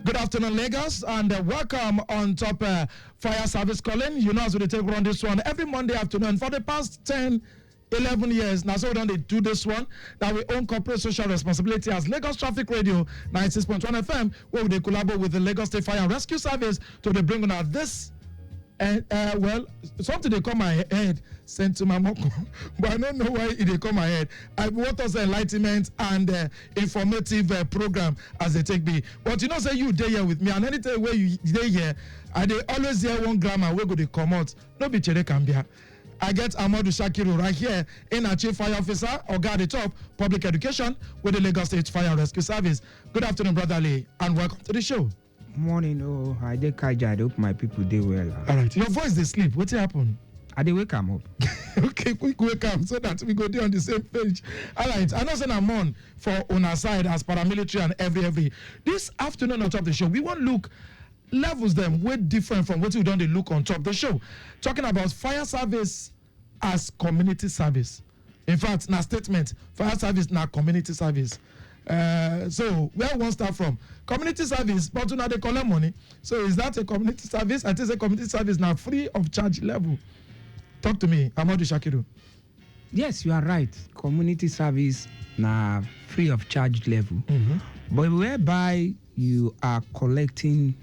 Good afternoon, Lagos, and welcome on top fire service calling. You know, as we take on this one every Monday afternoon for the past 10, 11 years. Now, so we don't do this one. That we own corporate social responsibility as Lagos Traffic Radio 96.1 FM, where we collaborate with the Lagos State Fire and Rescue Service to bring on this. And well, something they come my head sent to my mom, but I don't know why it they come my head. I want us enlightenment and informative program as they take me. But you know, say you day here with me, and anytime where you day here, I they always hear one grammar where go they come out. No be chere cambia. I get Amodu Shakiru right here in our Chief Fire Officer or guard the top public education with the Lagos State Fire and Rescue Service. Good afternoon, Brother Lee, and welcome to the show. Morning, I dey kaja. I hope my people dey well. All right, your voice they sleep. What happened? I dey wake am up. Okay, quick wake up so that we go there on the same page. All right, I know say I'm on for on our side as paramilitary and every. This afternoon on top of the show, we want look levels them way different from what we done. They look on top of the show, talking about fire service as community service. In fact, na statement fire service na community service. So where we want start from? Community service, but now they collect money. So is that a community service? I think a community service now free of charge level. Talk to me, Amodu Shakiru. Yes, you are right. Community service na free of charge level. But whereby you are collecting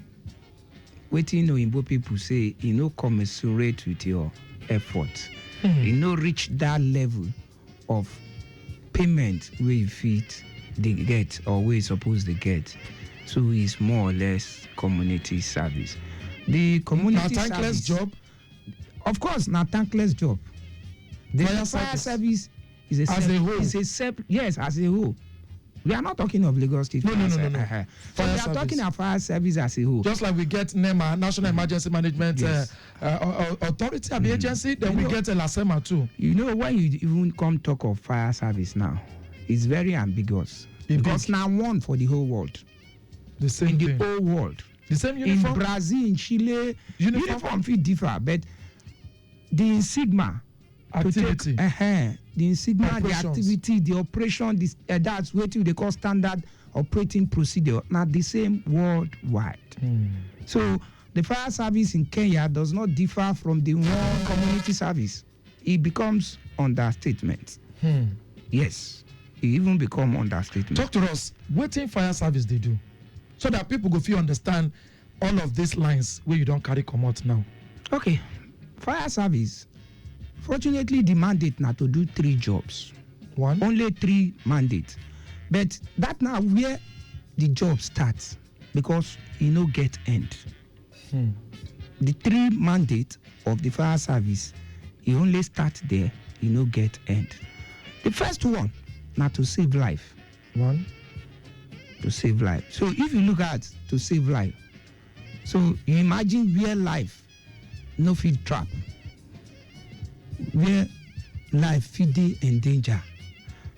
waiting Oyinbo people say you know commensurate with your effort. You know reach that level of payment where you fit they get or where you suppose they get. So it's more or less community service. The community now, thankless service job. Of course, not thankless job. The fire service is a as a whole. Is a yes, as a whole. We are not talking of Lagos State. No. So we are service. talking of fire service as a whole. Just like we get NEMA, National Emergency Management Authority and the agency, then we get LASEMA too. You know, when you even come talk of fire service now, it's very ambiguous. Because now one for the whole world. The same in thing. The whole world. The same uniform? In Brazil, in Chile, uniform fit differ, but the insignia activity. The insignia, the Operations. activity, the operation, that's what they call standard operating procedure, not the same worldwide. So the fire service in Kenya does not differ from the one community service. It becomes understatement. Yes, it even become understatement. Talk to us. What in fire service they do? So that people go feel understand all of these lines where you don't carry come out now. Okay. Fire service, fortunately, the mandate now to do 3 jobs. One. Only 3 mandates. But that now where the job starts because you no get end. The 3 mandates of the fire service, you only start there, you no get end. The first one, now to save life. One. To save life. So if you look at to save life, so you imagine where life no fit trap, where life fit dey in danger.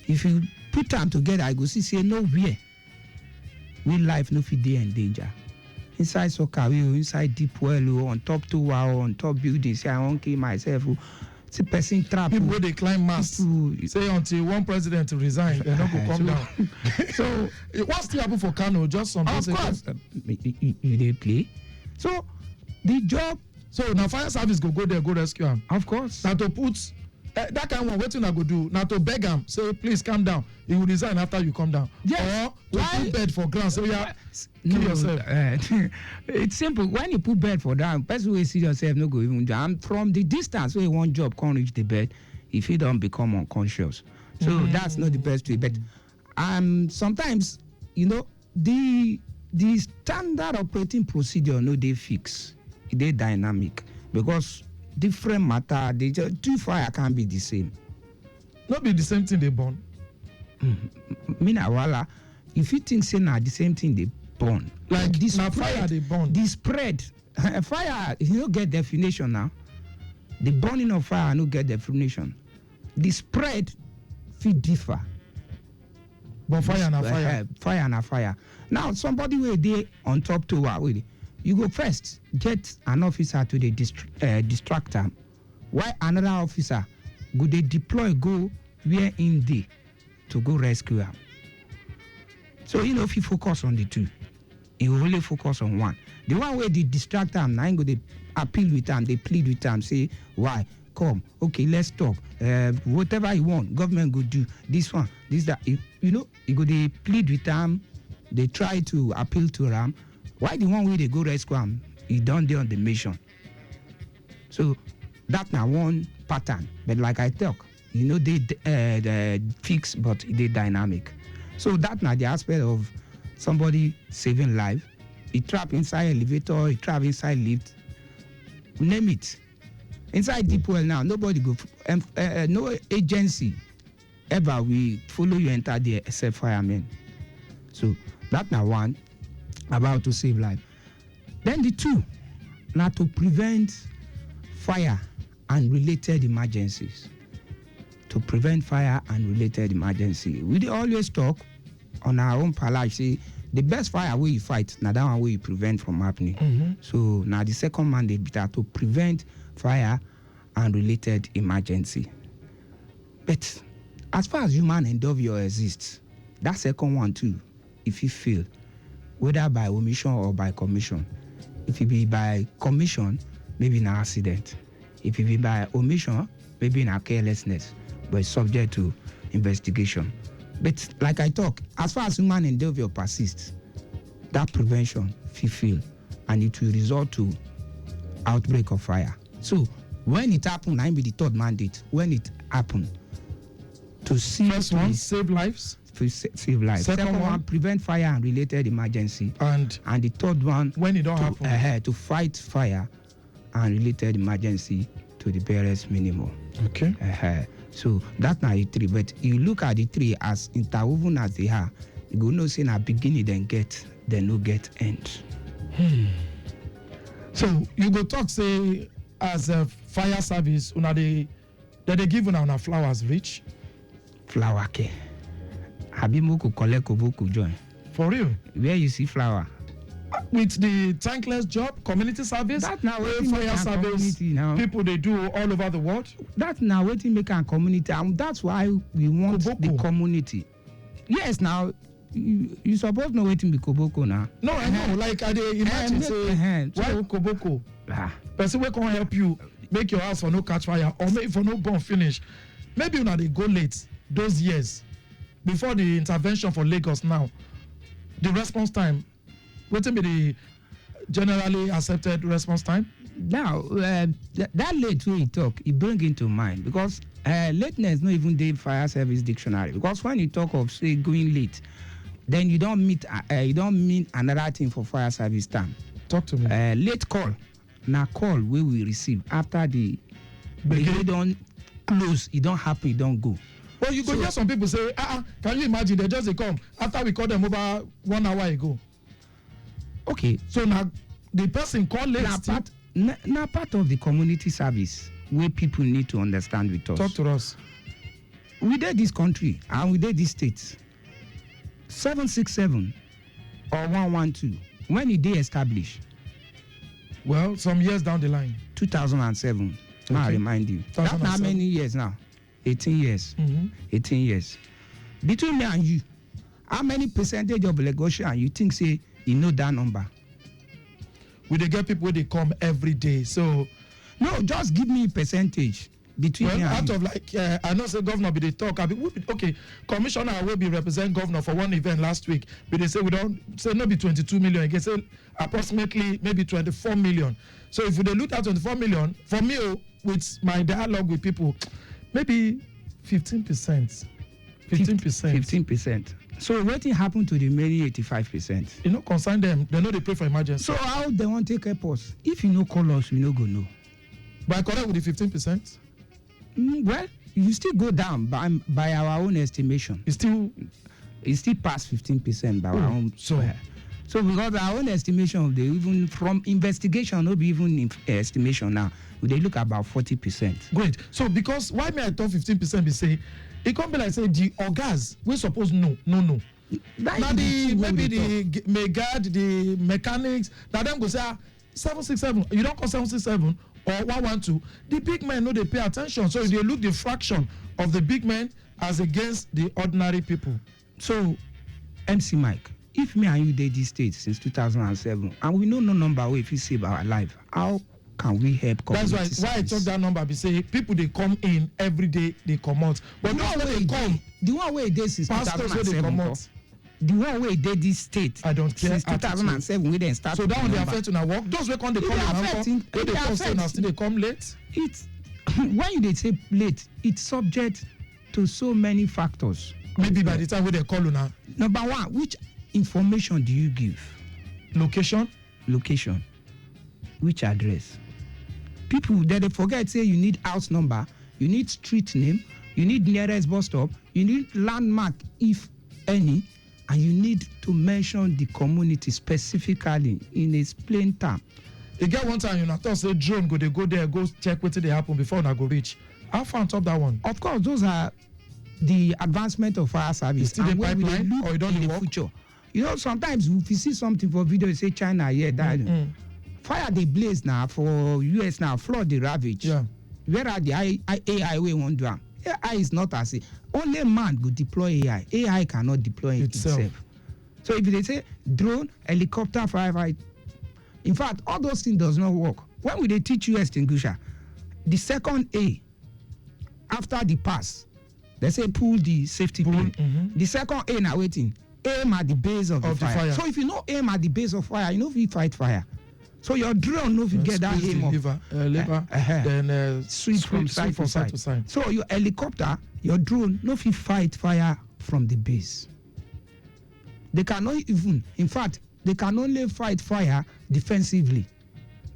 If you put them together, I go see say nowhere where life no fit dey in danger. Inside soccer, inside deep well, on top tower, on top building, say I won't kill myself. See person trap. People where they climb mast. Say until one president resign, they not go come down. So what's still happen for Kano? Just some. Of course, you dey play. So the job. So now fire service go there, go rescue him. Of course. Now to put that kind of one, what you go do? Now to beg him, say please calm down. He will resign after you come down. Yes. Or to put bed for ground. So kill yourself. It's simple. When you put bed for down, person will see yourself no go even down. From the distance where one job can't reach the bed, if you don't become unconscious. So that's not the best way. But sometimes, you know, the standard operating procedure no they fix. They dynamic because different matter. They just 2 fire can't be the same. Not be the same thing they burn. Wala, if you think say na the same thing they burn. Like this fire they burn. The spread fire you don't get definition now. The burning of fire no get definition. The spread fit differ. But fire na fire. Fire na fire. Now somebody will dey on top tower with it. You go first get an officer to the distract am. Why another officer go they deploy go where in dey to go rescue am. So if you focus on the 2, he will only focus on one. The one where they distract them, now go they appeal with them, they plead with them, say why. Come, okay, let's talk. Whatever you want, government go do this one, this that. You know, you go they plead with them, they try to appeal to them. Why the one way they go rescue them? He done there on the mission. So that now one pattern. But like I talk, you know, they fix, but they dynamic. So that now the aspect of somebody saving life. He trap inside elevator, he trap inside lift. Name it. Inside deep well now, nobody go, no agency ever will follow you enter there except firemen. So that now one about to save life. Then the two, now to prevent fire and related emergencies. To prevent fire and related emergency. We dey always talk on our own palace, say the best fire where you fight, now that one where you prevent from happening. Mm-hmm. So now the second mandate be that to prevent fire and related emergency. But as far as human endeavor exists, that second one too, if you fail, whether by omission or by commission. If it be by commission, maybe an accident. If it be by omission, maybe in a carelessness, but it's subject to investigation. But like I talk, as far as human endeavor persists, that prevention fulfill, and it will result to outbreak of fire. So when it happen, I be the third mandate. When it happen, to see First one, save lives. To save lives. Second one, prevent fire and related emergency. And the third one, when it don't happen, to fight fire and related emergency to the barest minimum. Okay. So that's not the three. But you look at the three as interwoven as they are, you go no say na beginning then get, then no get end. So you go talk say as a fire service, una they give una flowers reach. Flower ke. Abimoku collect koboku join. For real? Where you see flower? With the thankless job, community service, that now fire service people they do all over the world. That now waiting make a community, and that's why we want Koboko. the community. Yes, now you suppose know waiting be Koboko now. No, I know. Like I dey imagine say why Koboko? Person wey can help you make your house for no catch fire or make for no burn finish. Maybe una dey go late those years before the intervention for Lagos now. The response time. Wetin be the generally accepted response time? Now, that late way you talk, it bring into mind because lateness not even the fire service dictionary. Because when you talk of say going late, then you don't mean another thing for fire service time. Talk to me. Late call, now call where we receive after the brigade don't close, it don't happen, it don't go. Well, you go hear some people say, can you imagine they just come after we called them over 1 hour ago. Okay, so now the person call late. Now part of the community service where people need to understand with us. Talk to us. We did this country and we did this state. 767 or 112. When it they established? Well, some years down the line. 2007. Okay. Now I remind you. That's how many years now? 18 years. Mm-hmm. 18 years. Between me and you, how many percentage of Lagosian you think say you know that number? We they get people where they come every day. So no, just give me a percentage between me and out you. of like I know say governor be they talk. Okay, commissioner will be represent governor for one event last week. But they say we don't say no be 22 million. They say approximately maybe 24 million. So if they look at 24 million, for me with my dialogue with people, maybe 15%. 15%. So what happened to the remaining 85%? You know, concern them. They know they pray for emergency. So how they want to take help us? If you no call us, we no go know. But I correct with the 15%? Well, you still go down by our own estimation. It's still past 15% by our own. So because our own estimation of the even from investigation, no be even estimation now. They look about 40%. Great. So because why may I thought 15% be say it can't be like say the orgas we suppose no. Now maybe the megad, the mechanics, now them go say 767. You don't call 767 or 112. The big men know they pay attention. So they look the fraction of the big men as against the ordinary people. So MC Mike, if me and you did this state since 2007, and we know no number way if you save our life, how can we help community That's why I service? talk that number. Be say people they come in every day, they come out. But The those one wey way they come, the one way they since pastors wey they come 2007, out. the one way they this state I don't care since 2007 we then start. So that one they number. affect una work. Those wey come they It come dey in affect now. in- Wey it they dey come say affect na still they come late. It's when you they say late, it's subject to so many factors. Maybe by the time wey they call una, Number one, which information do you give? location. Location, which address? People that they forget say you need house number, you need street name, you need nearest bus stop, you need landmark if any, and you need to mention the community specifically in a plain term. E get one time una talk say drone go dey go there go check wetin dey happen before una go reach. How far on top that one? Of course, those are the advancement of fire service. It's still the and where we dey pipeline, look or you don't in the work? future. You know, sometimes if you see something for video, you say China here died. Fire dey blaze now for US now, flood dey ravage. Yeah. Where are the AI wey wan do am? AI is not as a only man go deploy AI. AI cannot deploy itself. So if they say drone, helicopter, firefight, in fact, all those things does not work. When we dey teach you extinguisher, the second A after the pass, they say pull the safety pin. The second A na waiting. Aim at the base of the fire. So if you no aim at the base of fire, you know if you fight fire. So your drone no fit get that Squeeze aim the of lever, then switch from side to side. to side. So your helicopter, your drone, no fit fight fire from the base. They cannot even, in fact, they can only fight fire defensively.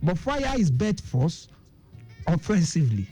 But fire is bet force offensively.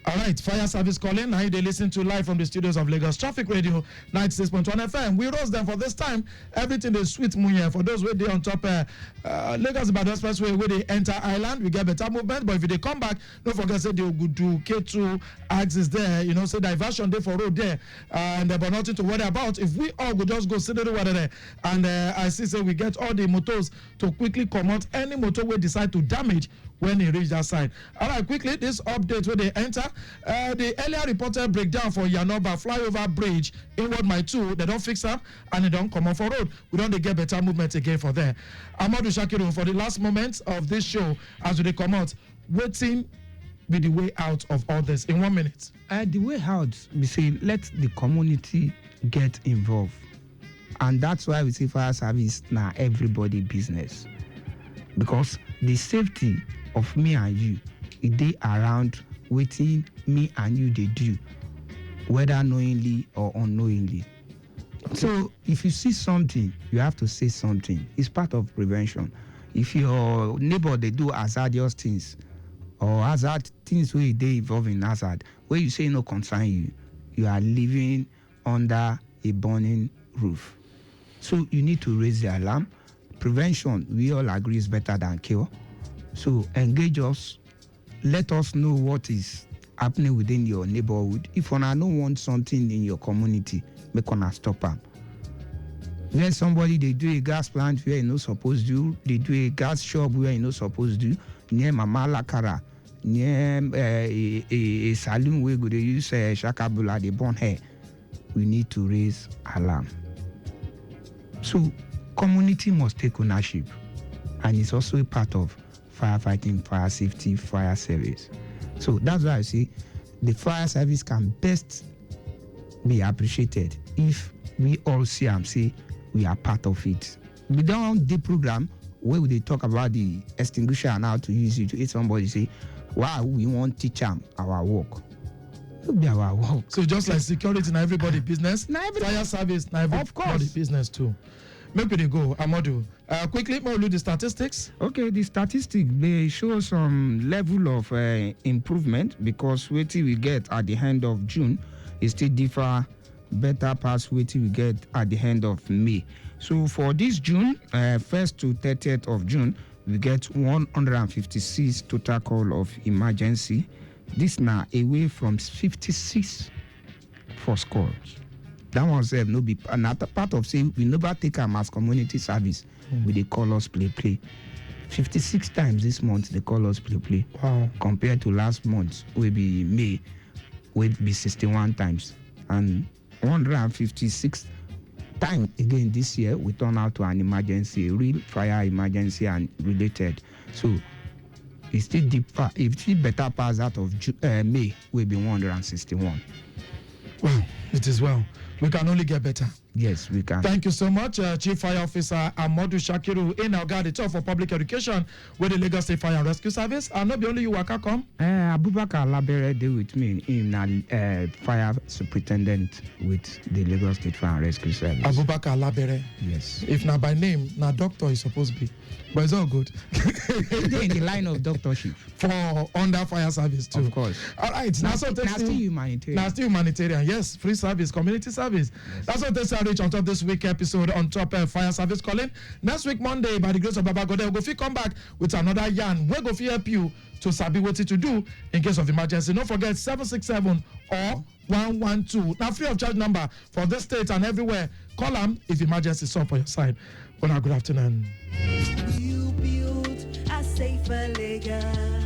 All right, fire service calling. Now they listen to live from the studios of Lagos Traffic Radio 96.1 FM. We roast them for this time. Everything is sweet munye. For those where they on top Lagos Ibadan Expressway where they enter island, we get better movement. But if they come back, don't forget say they will go do K2 axis there. You know, say diversion day for road there, and but nothing to worry about. If we all go just go sit there, and I see say we get all the motors to quickly come out. Any motor will decide to damage when he reach that side. All right, quickly this update where they enter. The earlier reported breakdown for Yanoba flyover bridge inward my 2, they don't fix them and they don't come off for road. We don't get better movement again for there. Amodu Shakiru, for the last moments of this show as they come out, waiting be the way out of all this in 1 minute. The way out, we say let the community get involved. And that's why we say fire service now everybody business. Because the safety of me and you, it dey around waiting me and you they do, whether knowingly or unknowingly. So if you see something, you have to say something. It's part of prevention. If your neighbor they do hazardous things or hazard things where they involve in hazard, where you say no concern you, you are living under a burning roof. So you need to raise the alarm. Prevention, we all agree, is better than cure. So engage us. Let us know what is happening within your neighborhood. If you don't want something in your community, make una stop am. When somebody they do a gas plant where you no supposed to, they do a gas shop where you no supposed to, near Mama Lakara, near a saloon where they use shakabula, they burn hair, we need to raise alarm. So community must take ownership, and it's also a part of firefighting, fire safety, fire service. So that's why I say the fire service can best be appreciated if we all see and say we are part of it. We don't the program where they talk about the extinguisher and how to use it to hit somebody say, wow, we want to teach them our work. It will be our work. So just like security in everybody business, fire service in everybody business too. Make we go, Amodu. Quickly, we'll do the statistics. Okay, the statistics, they show some level of improvement because what we get at the end of June is still differ better past what we get at the end of May. So for this June, 1st to 30th of June, we get 156 total call of emergency. This now away from 56 first calls. That one said no be another part of saying we never take our mass community service. We they call us play. 56 times this month they call us play. Wow. Compared to last month, will be May, will be 61 times. And 156 time again this year, we turn out to an emergency, real fire emergency and related. So it's still deeper, it's still better pass out of May, will be 161. Wow, it is well. We can only get better. Yes, we can. Thank you so much, Chief Fire Officer Amodu Shakiru, in our guard, the top for public education with the Lagos State Fire and Rescue Service. And not be only you, Waka come. Abubakar Labere deal with me in fire superintendent with the Lagos State Fire and Rescue Service. Abubakar Labere. Yes. If not by name, now doctor is supposed to be. But it's all good. In the line of doctorship. For under fire service too. Of course. All right. Now still humanitarian. Now still humanitarian. Yes. Free service, community service. Yes. That's what they reach on top this week episode on top fire service calling. Next week Monday, by the grace of Baba God, we'll go come back with another yarn. We'll go help you to sabi what to do in case of emergency. Don't forget 767 or 112. Now free of charge number for this state and everywhere. Call them if emergency is up for your side. Well, good afternoon. You build a safer Lagos.